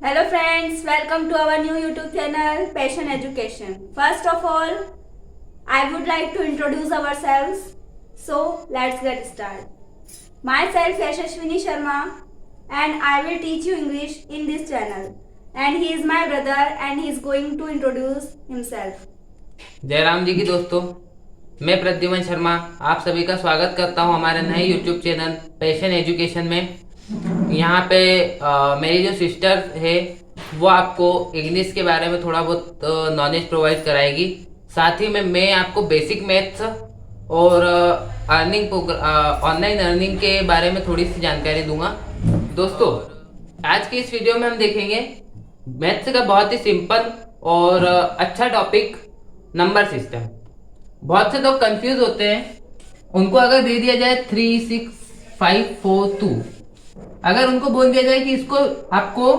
Hello friends, welcome to our new YouTube channel Passion Education. First of all, I would like to introduce ourselves. So let's get started. Myself Yashashwini Sharma and I will teach you English in this channel. And he is my brother and he is going to introduce himself. Jairam जी की दोस्तों, मैं प्रद्युमन शर्मा आप सभी का स्वागत करता हूं हमारे नए YouTube चैनल पैशन एजुकेशन में। यहाँ पे मेरी जो सिस्टर है वो आपको इंग्लिश के बारे में थोड़ा बहुत नॉलेज प्रोवाइड कराएगी। साथ ही में मैं आपको बेसिक मैथ्स और ऑनलाइन अर्निंग के बारे में थोड़ी सी जानकारी दूंगा। दोस्तों, आज की इस वीडियो में हम देखेंगे मैथ्स का बहुत ही सिंपल और अच्छा टॉपिक, नंबर सिस्टम। बहुत से लोग कंफ्यूज होते हैं। उनको अगर दे दिया जाए 3, 6, 5, 4, 2, अगर उनको बोल दिया जाए कि इसको आपको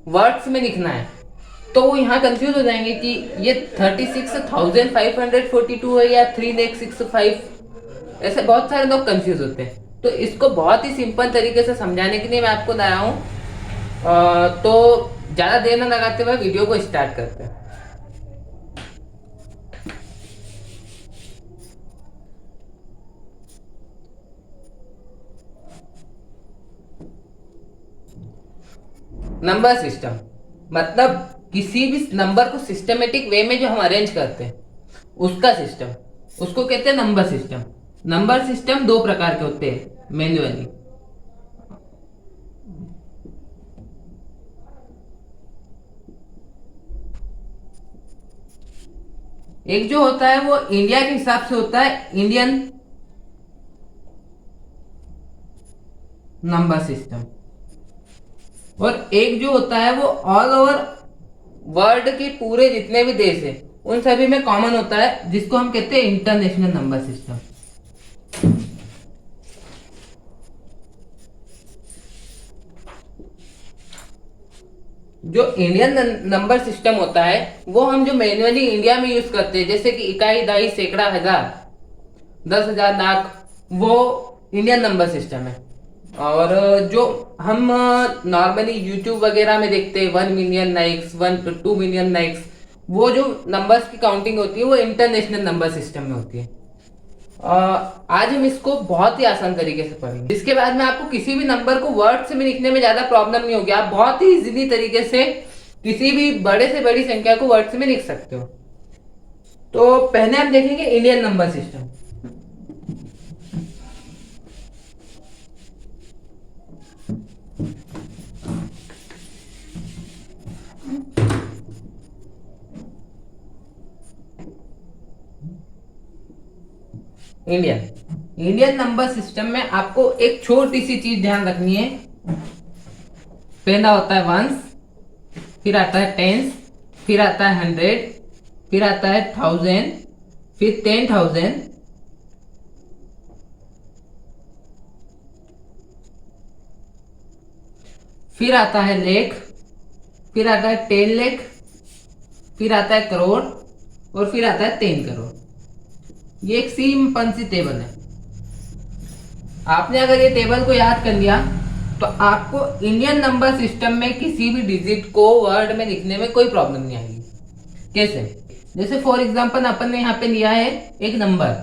वर्ड्स में लिखना है तो वो यहाँ कंफ्यूज हो जाएंगे कि ये 36,542 है या 3,65,000। ऐसे बहुत सारे लोग कंफ्यूज होते हैं। तो इसको बहुत ही सिंपल तरीके से समझाने के लिए मैं आपको लाया हूँ। तो ज़्यादा देर न लगाते हुए वीडियो को स्टार्ट करते हैं। नंबर सिस्टम मतलब किसी भी नंबर को सिस्टमेटिक वे में जो हम अरेंज करते हैं उसका सिस्टम, उसको कहते हैं नंबर सिस्टम। नंबर सिस्टम दो प्रकार के होते हैं मैन्युअली। एक जो होता है वो इंडिया के हिसाब से होता है, इंडियन नंबर सिस्टम, और एक जो होता है वो ऑल ओवर वर्ल्ड के पूरे जितने भी देश है उन सभी में कॉमन होता है, जिसको हम कहते हैं इंटरनेशनल नंबर सिस्टम। जो इंडियन नंबर सिस्टम होता है वो हम जो मैन्युअली इंडिया में यूज करते हैं, जैसे कि इकाई, दहाई, सैकड़ा, हजार, 10,000, लाख, वो इंडियन नंबर सिस्टम है। और जो हम नॉर्मली यूट्यूब वगैरह में देखते हैं 1 मिलियन लाइक्स, 2 मिलियन लाइक्स, वो जो नंबर्स की काउंटिंग होती है वो इंटरनेशनल नंबर सिस्टम में होती है। आज हम इसको बहुत ही आसान तरीके से पढ़ेंगे। इसके बाद में आपको किसी भी नंबर को वर्ड्स में लिखने में ज्यादा प्रॉब्लम नहीं होगी। आप बहुत ही इजीली तरीके से किसी भी बड़े से बड़ी संख्या को वर्ड्स में लिख सकते हो। तो पहले हम देखेंगे Indian number system. Indian number system में आपको एक छोटी सी चीज ध्यान रखनी है। पहला होता है वंस, फिर आता है टेंस, फिर आता है 100, फिर आता है 1000, फिर 10,000, फिर आता है लेख, फिर आता है 10 लाख, फिर आता है करोड़, और फिर आता है 10 करोड़। ये एक सिंपल सी टेबल है। आपने अगर ये टेबल को याद कर लिया तो आपको इंडियन नंबर सिस्टम में किसी भी डिजिट को वर्ड में लिखने में कोई प्रॉब्लम नहीं आएगी। कैसे? जैसे फॉर एग्जांपल अपन ने यहाँ पे लिया है एक नंबर,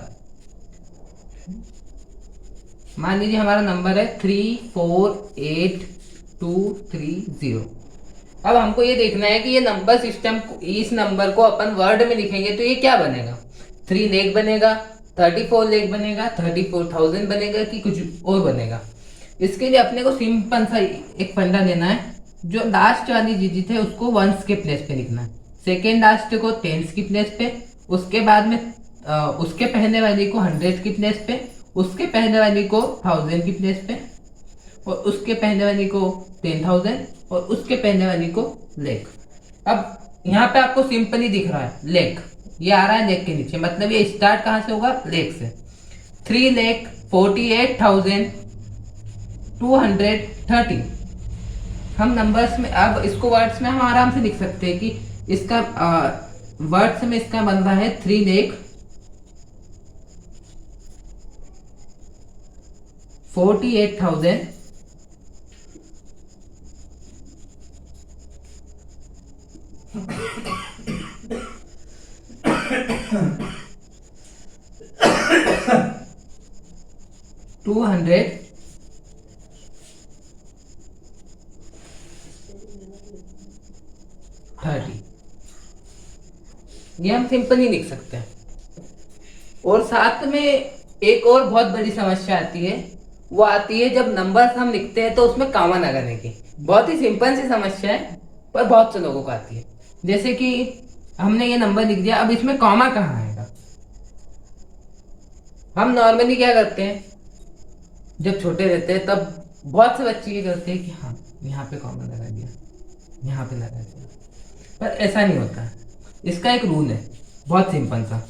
मान लीजिए हमारा नंबर है 348230। अब हमको ये देखना है कि ये नंबर सिस्टम, इस नंबर को अपन वर्ड में लिखेंगे तो ये क्या बनेगा। 3 लाख बनेगा, 34 लाख बनेगा, 34,000 बनेगा, कि कुछ और बनेगा। इसके लिए अपने को सिंपल सा एक फंडा लेना है। जो लास्ट वाली डिजिट है उसको वंस के प्लेस पे लिखना है, सेकेंड लास्ट को टेंस की प्लेस पे, उसके बाद में उसके पहले वाली को 100 की प्लेस पे, उसके पहले वाली को 1000 की प्लेस पे, और उसके पहले वाली को 10,000, और उसके पहले वाली को लेख। अब यहाँ पे आपको सिंपली दिख रहा है लेख, ये आ रहा है लेख के नीचे, मतलब ये स्टार्ट कहाँ से होगा, लेख से। 3,48,230 हम नंबर्स में, अब इसको वर्ड्स में हम आराम से लिख सकते हैं कि इसका वर्ड्स में इसका बन रहा है 3,48,000 $230 ये हम सिंपल ही लिख सकते हैं। और साथ में एक और बहुत बड़ी समस्या आती है, वो आती है जब नंबर्स हम लिखते हैं तो उसमें कॉमा लगाने की। बहुत ही सिंपल सी समस्या है पर बहुत से लोगों को आती है। जैसे कि हमने ये नंबर लिख दिया, अब इसमें कॉमा कहाँ आएगा। हम नॉर्मली क्या करते हैं, जब छोटे रहते हैं तब बहुत से बच्चे ये करते हैं कि हाँ यहाँ पे कॉमा लगा दिया, यहाँ पे लगा दिया, पर ऐसा नहीं होता है। इसका एक रूल है बहुत सिंपल सा।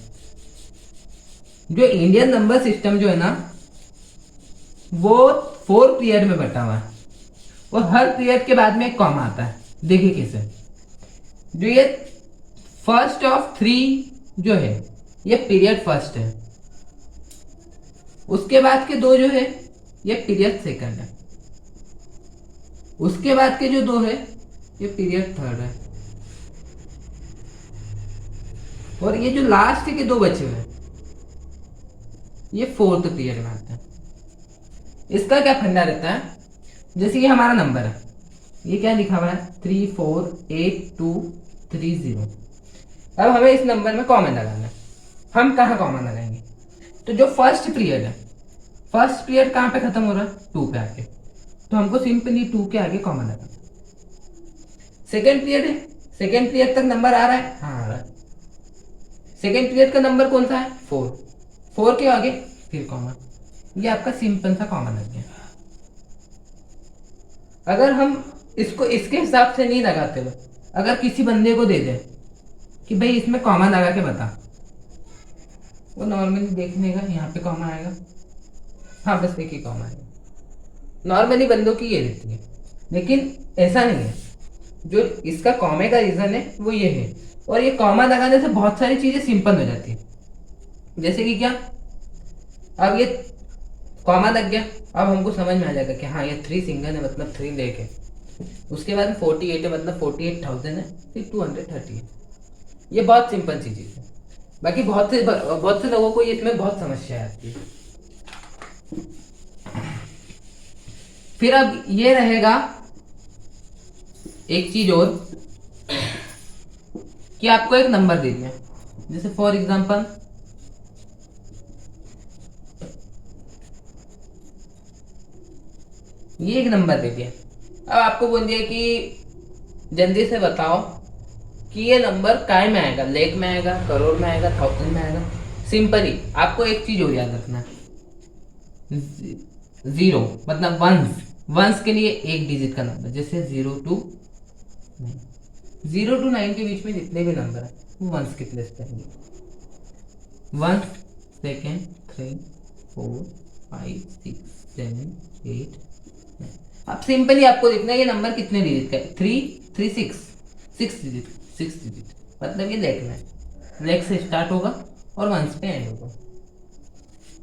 जो इंडियन नंबर सिस्टम जो है ना, वो 4 पीरियड में बटा हुआ है और हर पीरियड के बाद में एक कॉमा आता है। देखिए कैसे, जो ये फर्स्ट ऑफ 3 जो है ये पीरियड फर्स्ट है, उसके बाद के 2 जो है ये पीरियड सेकंड है, उसके बाद के जो 2 है ये पीरियड थर्ड है, और ये जो लास्ट के 2 बचे हुए हैं ये 4th पीरियड में आते हैं। इसका क्या फंडा रहता है, जैसे ये हमारा नंबर है, ये क्या लिखा हुआ है 348230। अब हमें इस नंबर में कॉमा लगाना है। हम कहाँ कॉमा लगाएंगे, तो जो फर्स्ट पीरियड है, फर्स्ट पीरियड कहाँ पे खत्म हो रहा है 2 पे आके, तो हमको सिंपली 2 के आगे कॉमा लगाना। सेकेंड पीरियड है, सेकेंड पीरियड तक नंबर आ रहा है, हाँ आ रहा है। सेकेंड पीरियड का नंबर कौन सा है 4 के आगे फिर कॉमा। ये आपका सिंपल सा कॉमा लग गया। अगर हम इसको इसके हिसाब से नहीं लगाते हुए अगर किसी बंदे को दे दे कि भाई इसमें कॉमा लगा के बता, वो नॉर्मली देखने का यहाँ पे कॉमा आएगा, हाँ बस देखिए कॉमा आएगा। नॉर्मली बंदों की ये रहती है, लेकिन ऐसा नहीं है। जो इसका कॉमे का रीजन है वो ये है, और ये कॉमा लगाने से बहुत सारी चीजें सिंपल हो जाती है। जैसे कि क्या, अब ये कॉमा लग गया, अब हमको समझ में आ जाएगा कि हाँ ये 3 सिंगल है मतलब 3 लेक है, उसके बाद 48 है मतलब 48,000 है, फिर 230 है। ये बहुत सिंपल सी चीज है। बाकी बहुत से लोगों को इसमें बहुत समस्या आती है। फिर अब ये रहेगा एक चीज और कि आपको एक नंबर दे दिया, जैसे फॉर एग्जांपल ये एक नंबर दे दिया। अब आपको बोल दिया कि जल्दी से बताओ कि ये नंबर काय में आएगा, लेख में आएगा, करोड़ में आएगा, 1000 में आएगा। सिंपल ही आपको एक चीज और याद रखना है, 0 मतलब वंस के लिए एक डिजिट का नंबर, जैसे 0 to 9 के बीच में जितने भी नंबर है वो वंस की प्लेस पे आएंगे। 1 2 3 4 5 6 7 8 9। अब सिंपली आपको देखना है ये नंबर कितने डिजिट का है, 3 3 6 डिजिट, 6 डिजिट मतलब ये लेख में, लेख से स्टार्ट होगा और वंस पे एंड होगा।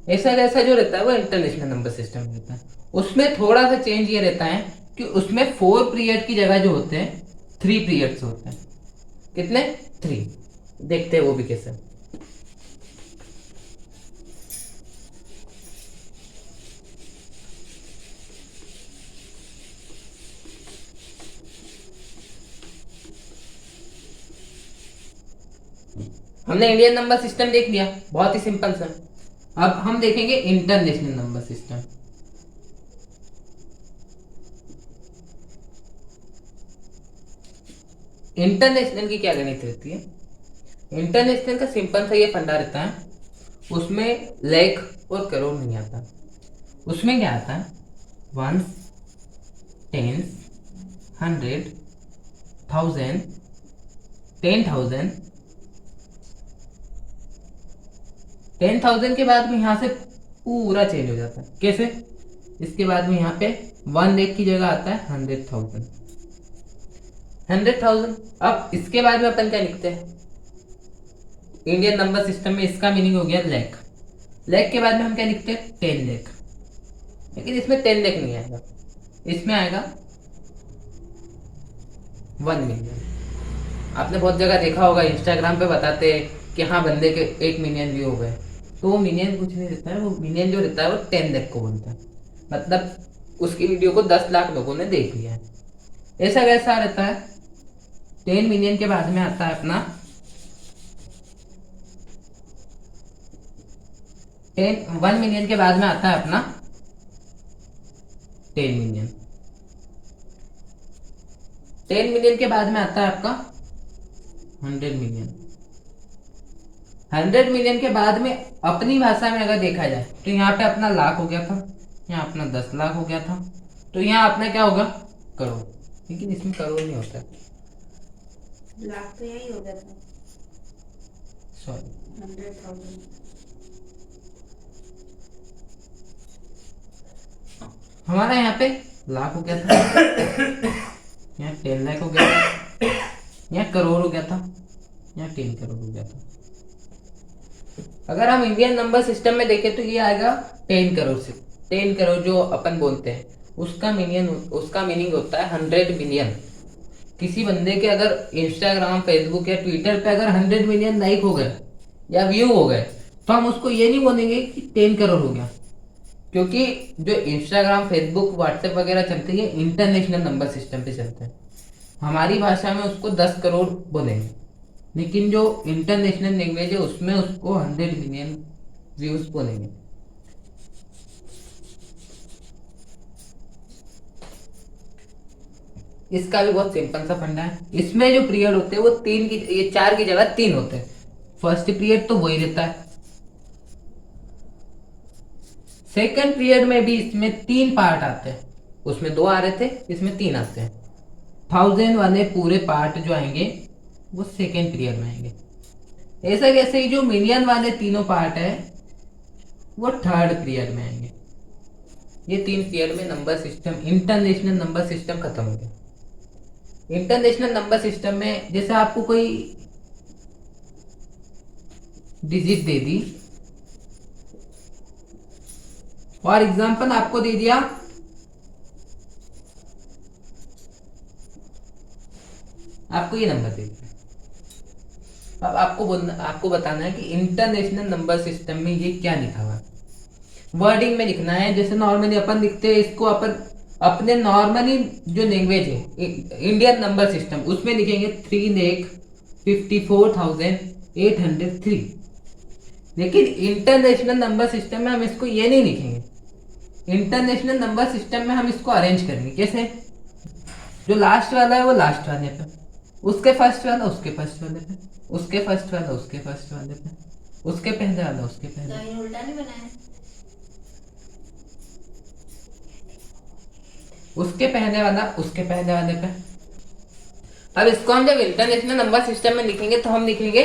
ऐसा जैसा जो रहता है वो इंटरनेशनल नंबर सिस्टम रहता है। उसमें थोड़ा सा चेंज ये रहता है कि उसमें 4 पीरियड की जगह जो होते हैं 3 पीरियड्स होते हैं। कितने 3, देखते हैं वो भी कैसे। हमने इंडियन नंबर सिस्टम देख लिया, बहुत ही सिंपल सा। अब हम देखेंगे इंटरनेशनल नंबर सिस्टम। इंटरनेशनल की क्या गणित रहती है, इंटरनेशनल का सिंपल सा ये फंडा रहता है, उसमें लाख और करोड़ नहीं आता, उसमें क्या आता है वंस, टेंस, 100, 1000, 10,000, 10,000 के बाद में यहाँ से पूरा चेंज हो जाता है। कैसे, इसके बाद में यहाँ पे 1 लाख की जगह आता है 100,000, 100,000। अब इसके बाद में अपन क्या लिखते हैं इंडियन नंबर सिस्टम में, इसका मीनिंग हो गया लाख। लाख के बाद में हम क्या लिखते हैं 10 लाख, लेकिन इसमें 10 लाख नहीं आएगा, इसमें आएगा 1 मिलियन। आपने बहुत जगह देखा होगा, इंस्टाग्राम पे बताते हैं कि हाँ बंदे के 1 मिलियन व्यू हो गए, तो वो मिलियन कुछ नहीं रहता है, वो मिलियन जो रहता है वो 10 लाख को बोलता है, मतलब उसकी वीडियो को 10 लाख लोगों ने देख लिया है। ऐसा कैसा रहता है, 10 मिलियन के बाद में आता है अपना 1 मिलियन के बाद में आता है अपना 10 मिलियन। 10 मिलियन के बाद में आता है आपका 100 मिलियन। 100 मिलियन के बाद में अपनी भाषा में अगर देखा जाए तो यहाँ पे अपना लाख हो गया था, यहाँ अपना 10 लाख हो गया था, तो यहाँ अपना क्या होगा, करोड़। लेकिन इसमें करोड़ नहीं होता, लाख तो यही हो गया था, सॉरी 100,000। हमारा यहाँ पे लाख हो गया था, यहाँ 10 लाख हो गया था, यहाँ करोड़ हो गया था, यहाँ 10 करोड़ हो गया था। अगर हम इंडियन नंबर सिस्टम में देखें तो ये आएगा 10 करोड़ से। 10 करोड़ जो अपन बोलते हैं उसका मीनिंग होता है 100 मिलियन। किसी बंदे के अगर इंस्टाग्राम, फेसबुक या ट्विटर पे अगर 100 मिलियन लाइक हो गए या व्यू हो गए तो हम उसको ये नहीं बोलेंगे कि 10 करोड़ हो गया, क्योंकि जो इंस्टाग्राम, फेसबुक, व्हाट्सएप वगैरह चलते हैं इंटरनेशनल नंबर सिस्टम पे चलते हैं। हमारी भाषा में उसको 10 करोड़ बोलेंगे, लेकिन जो इंटरनेशनल लैंग्वेज है उसमें उसको 100 मिलियन व्यूज बोलेंगे। इसका भी बहुत सिंपल सा फंडा है। इसमें जो पीरियड होते हैं वो 4 की जगह 3 होते हैं। फर्स्ट पीरियड तो वही रहता है, सेकंड पीरियड में भी इसमें 3 पार्ट आते हैं, उसमें 2 आ रहे थे, इसमें 3 आते हैं। 1000 वाले पूरे पार्ट जो आएंगे वो सेकेंड पीरियड में आएंगे। ऐसा कैसे ही जो मिलियन वाले तीनों पार्ट है वो थर्ड पीरियड में आएंगे। ये 3 पीरियड में number system, international number system खत्म हो गया। इंटरनेशनल नंबर सिस्टम में जैसे आपको कोई digit they the, for example आपको दे दिया आपको ये नंबर दे दिया, अब आपको बताना है कि इंटरनेशनल नंबर सिस्टम में ये क्या लिखा हुआ है। वर्डिंग में लिखना है, जैसे नॉर्मली अपन लिखते हैं इसको, अपन अपने नॉर्मली जो लैंग्वेज है इंडियन नंबर सिस्टम उसमें लिखेंगे 3,54,803। लेकिन इंटरनेशनल नंबर सिस्टम में हम इसको ये नहीं लिखेंगे। इंटरनेशनल नंबर सिस्टम में हम इसको अरेंज करेंगे कैसे, जो लास्ट वाला है वो लास्ट वाले पे, उसके फर्स्ट वाला उसके फर्स्ट वाले पे, उसके फर्स्ट वाला उसके फर्स्ट वाले पे, उसके पहले वाला उसके पहले। उल्टा नहीं बनाया, उसके पहले वाला उसके पहले वाले पे। अब इसको हम जब इंटरनेशनल नंबर सिस्टम में लिखेंगे तो हम लिखेंगे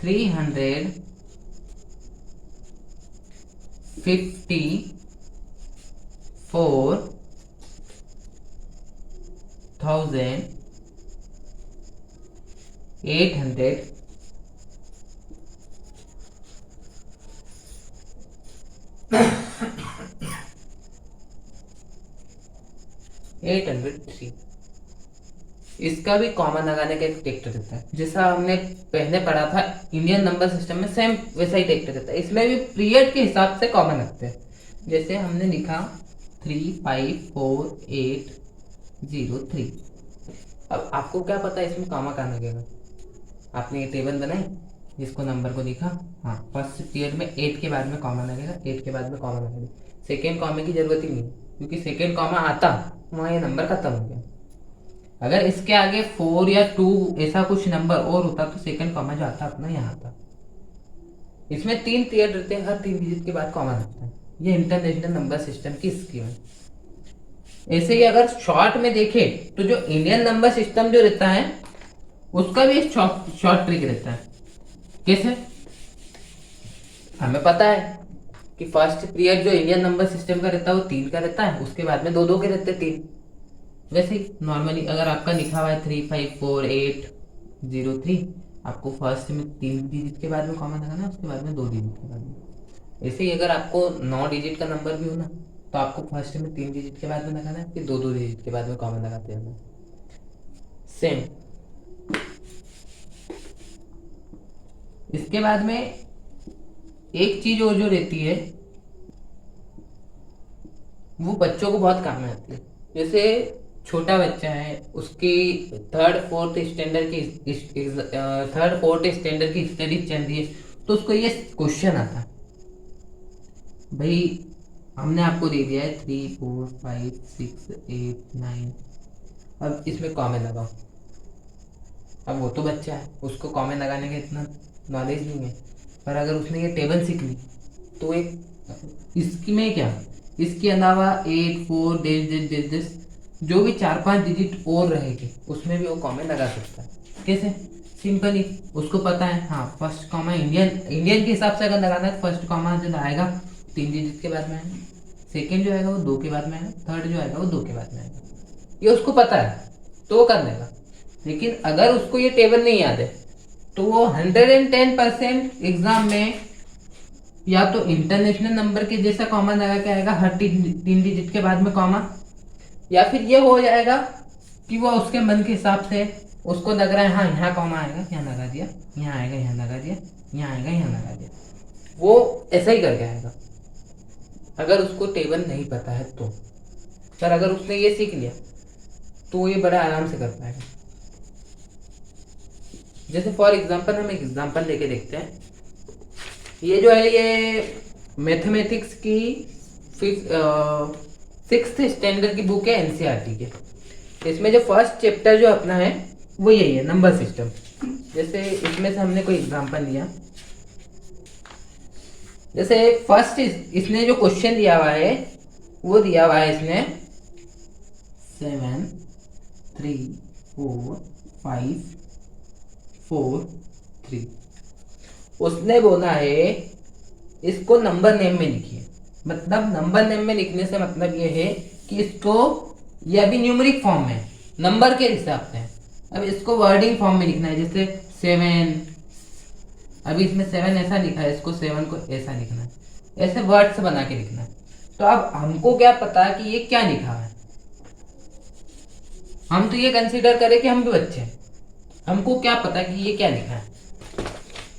354,803। इसका भी कॉमन लगाने का एक टेक्टर रहता है, जैसा हमने पहले पढ़ा था इंडियन नंबर सिस्टम में, सेम वैसा ही टेक्टर रहता है। इसमें भी पीरियड के हिसाब से कॉमन रखते हैं। जैसे हमने लिखा 3,5,4,8,0,3। अब आपको क्या पता है इसमें कॉमा कहाँ लगेगा, आपने ये टेबल बनाई, इसको नंबर को लिखा, हाँ फर्स्ट पीरियड में 8 के बाद में कॉमा लगेगा, 8 के बाद में कॉमा लगेगा। सेकेंड कॉमे की जरूरत ही नहीं, क्योंकि सेकेंड कॉमा आता वहाँ ये नंबर खत्म हो गया। अगर इसके आगे 4 या 2 ऐसा कुछ नंबर और होता तो सेकंड कॉमा जो आता अपना यहाँ आता। इसमें 3 पीरियड रहते हैं, हर 3 डिजिट के बाद कॉमा लगता है। ये इंटरनेशनल नंबर सिस्टम की स्कीम है। ऐसे ही अगर शॉर्ट में देखें तो जो इंडियन नंबर सिस्टम जो रहता है उसका भी एक शॉर्ट ट्रिक रहता है। कैसे, हमें पता है कि फर्स्ट पीरियड जो इंडियन नंबर सिस्टम का रहता है वो 3 का रहता है, उसके बाद में 2 के रहते हैं 3। वैसे ही नॉर्मली अगर आपका लिखा हुआ है 3,5,4,8,0,3, आपको फर्स्ट में 3 डिजिट के बाद में कॉमा लगाना है, उसके बाद में 2 डिजिट के बाद में। ऐसे ही अगर आपको 9 डिजिट का नंबर भी हो ना तो आपको फर्स्ट में 3 डिजिट के बाद में लगाना है, फिर 2 डिजिट के बाद में कॉमन लगाते हैं। सेम इसके बाद में एक चीज और जो रहती है वो बच्चों को बहुत काम में आती है। जैसे छोटा बच्चा है, उसकी थर्ड फोर्थ स्टैंडर्ड की स्टडी चल रही है, तो उसको ये क्वेश्चन आता है, भाई हमने आपको दे दिया है 3 4 5 6 8 9, अब इसमें कॉमन लगाओ। अब वो तो बच्चा है, उसको कॉमन लगाने का इतना नॉलेज नहीं है, पर अगर उसने ये टेबल सीख ली तो एक इसकी में क्या, इसके अलावा 8 4 डेज जो भी 4-5 डिजिट और रहेगी उसमें भी वो कॉमन लगा सकता है। कैसे? सिंपली उसको पता है, हाँ फर्स्ट कॉमा इंडियन के हिसाब से अगर लगाना है, फर्स्ट कॉमा जो आएगा 3 डिजिट के बाद में आएगा, सेकेंड जो आएगा वो 2 के बाद में आएगा, थर्ड जो आएगा वो 2 के बाद में आएगा। ये उसको पता है तो वो कर लेगा। लेकिन अगर उसको ये टेबल नहीं याद है तो वो 110% एग्जाम में या तो इंटरनेशनल नंबर के जैसा कॉमा लगा के आएगा हर 3 डिजिट के बाद में कॉमा, या फिर ये हो जाएगा कि वो उसके मन के हिसाब से उसको लग रहा है हाँ यहाँ कॉमा आएगा, यहाँ लगा दिया, यहाँ आएगा, यहाँ लगा दिया, यहाँ आएगा, यहाँ लगा दिया, वो ऐसा ही करके आएगा अगर उसको टेबल नहीं पता है तो। पर अगर उसने ये सीख लिया तो ये बड़ा आराम से कर पाएगा। जैसे फॉर एग्जांपल हम एक एग्जांपल लेके देखते हैं। ये जो है ये मैथमेटिक्स की 6th स्टैंडर्ड की बुक है एनसीईआरटी के। इसमें जो फर्स्ट चैप्टर जो अपना है वो यही है, नंबर सिस्टम। जैसे इसमें से हमने कोई एग्जांपल लिया, जैसे फर्स्ट इसने जो क्वेश्चन दिया हुआ है वो दिया हुआ है इसने 7 3 4 5 4 3। उसने बोला है इसको नंबर नेम में लिखिए। मतलब नंबर नेम में लिखने से मतलब ये है कि इसको, ये अभी न्यूमेरिक फॉर्म में नंबर के हिसाब से है, अब इसको वर्डिंग फॉर्म में लिखना है। जैसे 7, अभी इसमें 7 ऐसा लिखा है, इसको 7 को ऐसा लिखना है, ऐसे वर्ड्स बना के लिखना है। तो अब हमको क्या पता कि ये क्या लिखा है, हम तो ये कंसीडर करें कि हम भी बच्चे हैं, हमको क्या पता कि ये क्या लिखा है।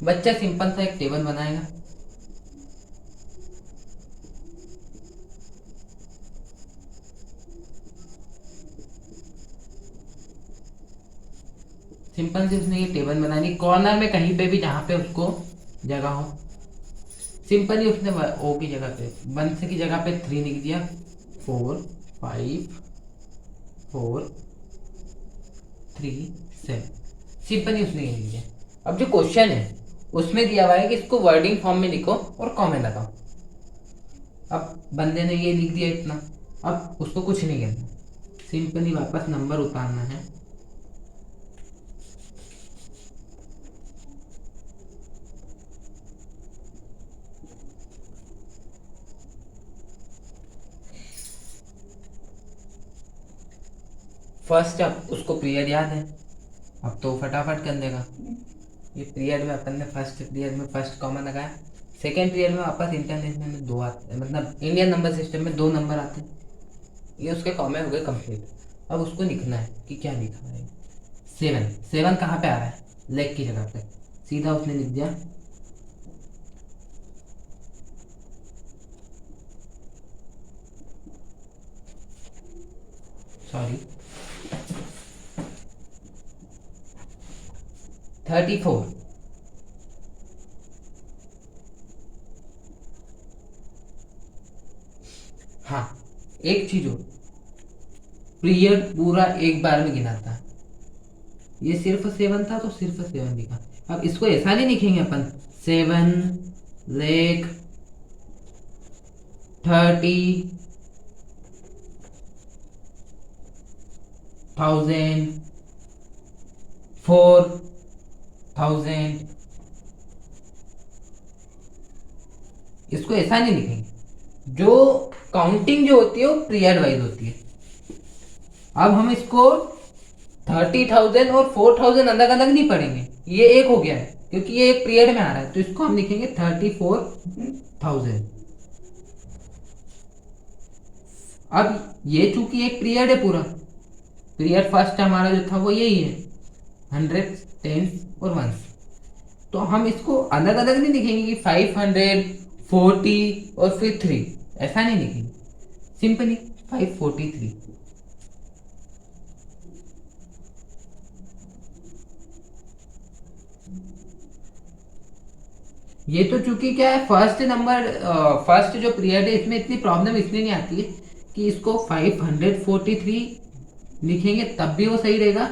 बच्चा सिंपल सा एक टेबल बनाएगा, सिंपल से उसने ये टेबल बना ली कॉर्नर में कहीं पे भी जहां पे उसको जगह हो। सिंपली उसने ओ की जगह पे 1 की जगह पे 3 लिख दिया, 4 5 4 3 7, सिंपली उसने ये लिख दिया। अब जो क्वेश्चन है उसमें दिया हुआ है कि इसको वर्डिंग फॉर्म में लिखो और कॉमेंट लगाओ। अब बंदे ने ये लिख दिया इतना, अब उसको कुछ नहीं करना, सिंपली वापस नंबर उतारना है। फर्स्ट अब उसको पीरियड याद है, अब तो फटाफट कर देगा। ये पीरियड में अपन ने फर्स्ट पीरियड में फर्स्ट कॉमन लगाया, सेकेंड पीरियड में वापस इंटरनेशनल में 2 आते हैं, मतलब इंडियन नंबर सिस्टम में 2 नंबर आते हैं। ये उसके कॉमन हो गए कंप्लीट। अब उसको लिखना है कि क्या लिखा है। 7 कहाँ पे आ रहा है, लेग की जगह पे, सीधा उसने लिख दिया सॉरी 34। हाँ एक चीज हो, पीरियड पूरा एक बार में गिनाता है। ये सिर्फ 7 था तो सिर्फ 7 लिखा। अब इसको ऐसा नहीं लिखेंगे अपन 7 लेग 30 1000 4000, इसको ऐसा नहीं लिखेंगे। जो काउंटिंग जो होती है वो पीरियड वाइज होती है। अब हम इसको 30,000 और 4,000 अलग अलग नहीं पढ़ेंगे, ये एक हो गया है क्योंकि ये एक पीरियड में आ रहा है, तो इसको हम लिखेंगे 34,000। अब ये चूंकि एक पीरियड है पूरा, पीरियड फर्स्ट हमारा जो था वो यही है 100, 10 और 1, तो हम इसको अलग अलग नहीं लिखेंगे कि 500, 40 और फिर 3, ऐसा नहीं लिखेंगे, सिंपली 543। ये तो चूंकि क्या है फर्स्ट नंबर, फर्स्ट जो पीरियड है इसमें इतनी प्रॉब्लम इसलिए नहीं आती है कि इसको 543 लिखेंगे तब भी वो सही रहेगा,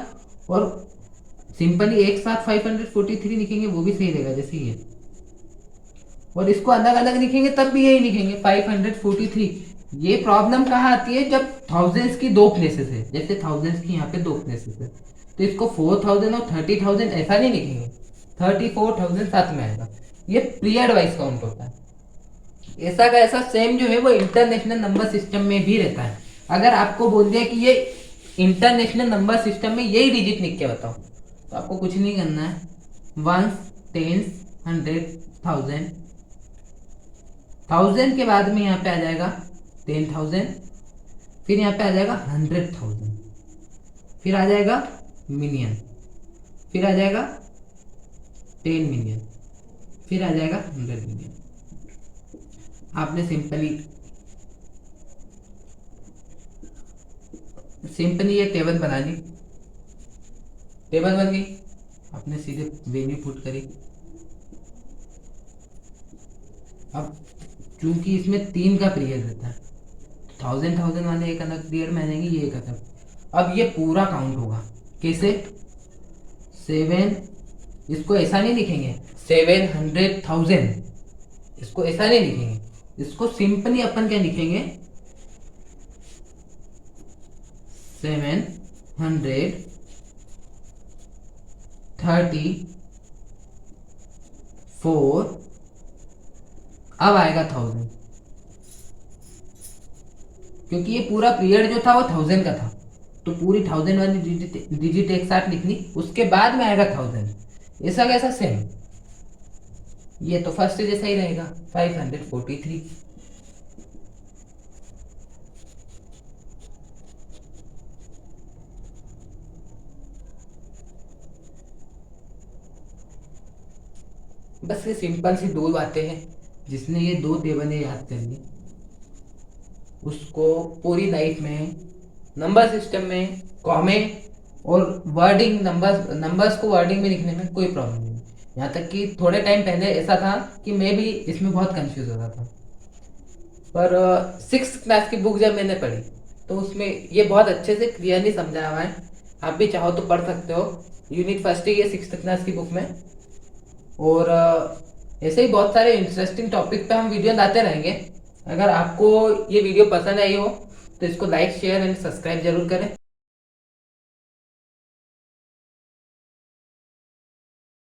और सिंपली एक साथ 543 लिखेंगे वो भी सही रहेगा जैसे ये, और इसको अलग अलग लिखेंगे तब भी यही लिखेंगे 543। ये प्रॉब्लम कहाँ आती है जब थाउजेंड्स की दो प्लेसेस है, जैसे थाउजेंड्स की यहाँ पे दो प्लेसेस है, तो इसको 4000 और 30,000 ऐसा नहीं लिखेंगे, 34,000 साथ में आएगा। ये पीरियड वाइज काउंट होता है। ऐसा का ऐसा सेम जो है वो इंटरनेशनल नंबर सिस्टम में भी रहता है। अगर आपको बोल दिया कि ये इंटरनेशनल नंबर सिस्टम में यही डिजिट लिख के बताओ, तो आपको कुछ नहीं करना है, 1, 10, 100, 1000, 1000 के बाद में यहाँ पे आ जाएगा 10,000, फिर यहाँ पे आ जाएगा 100,000, फिर आ जाएगा मिलियन, फिर आ जाएगा 10 मिलियन, फिर आ जाएगा 100 मिलियन। आपने सिंपली ये टेबल बना ली, टेबल बन गई, आपने सीधे वैल्यू पुट करी। अब चूंकि इसमें 3 का पीरियड रहता है, 1000 वाले एक अलग पीरियड में आ जाएंगे, ये एक अलग। अब ये पूरा काउंट होगा कैसे, 7, इसको ऐसा नहीं लिखेंगे 700,000, इसको ऐसा नहीं लिखेंगे, इसको सिंपली अपन क्या लिखेंगे 734, अब आएगा 1000, क्योंकि ये पूरा पीरियड जो था वो 1000 का था, तो पूरी 1000 वाली डिजिट एक साथ लिखनी, उसके बाद में आएगा 1000। ऐसा कैसा सेम, ये तो फर्स्ट जैसा ही रहेगा 543। बस ये सिंपल सी दो बातें हैं, जिसने ये दो टेबलें याद कर ली उसको पूरी लाइफ में नंबर सिस्टम में कॉमेंट और वर्डिंग, नंबर्स को वर्डिंग में लिखने में कोई प्रॉब्लम नहीं। यहाँ तक कि थोड़े टाइम पहले ऐसा था कि मैं भी इसमें बहुत कंफ्यूज होता था, पर 6th क्लास की बुक जब मैंने पढ़ी तो उसमें ये बहुत अच्छे से क्लियरली समझाया हुआ है। आप भी चाहो तो पढ़ सकते हो, यूनिट फर्स्ट ही है 6th क्लास की बुक में। और ऐसे ही बहुत सारे इंटरेस्टिंग टॉपिक पे हम वीडियो लाते रहेंगे। अगर आपको ये वीडियो पसंद आई हो तो इसको लाइक, शेयर एंड सब्सक्राइब जरूर करें।